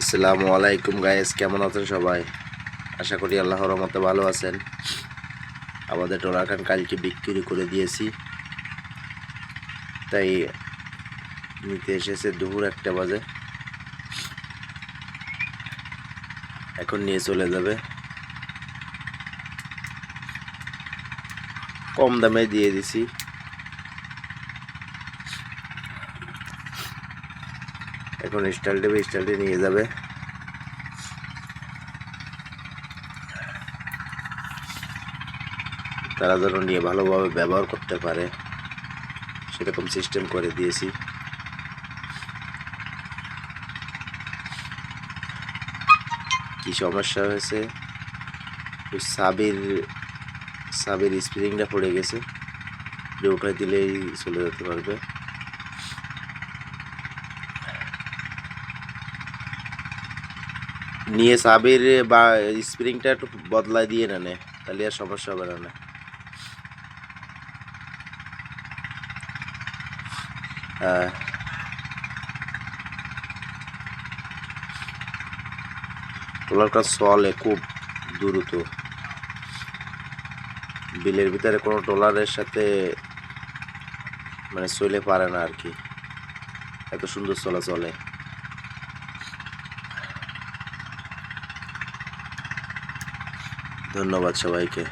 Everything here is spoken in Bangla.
আসসালামু আলাইকুম গাইস, কেমন আছেন সবাই? আশা করি আল্লাহর রহমতে ভালো আছেন। আমাদের ট্রলারখান কালকে বিক্রি করে দিয়েছি, তাই নিতে এসেছে দুপুর 1টা বাজে। এখন নিয়ে চলে যাবে। কম দামে দিয়ে দিছি। এখন স্টাইলটে নিয়ে যাবে। তারা যেন নিয়ে ভালোভাবে ব্যবহার করতে পারে সেরকম সিস্টেম করে দিয়েছি। কি সমস্যা হয়েছে, ওই সাবির স্প্রিংটা পড়ে গেছে, উঠাই দিলেই চলে যেতে পারবে। নিয়ে সাবির বা স্প্রিংটা একটু বদলাই দিয়ে নেনে, তাহলে আর সমস্যা হবে না। ট্রলারটা চলে খুব দ্রুত। বিলের ভিতরে কোনো ট্রলারের সাথে মানে চলে পারে না আর কি, এত সুন্দর চলে। ধন্যবাদ সবাইকে।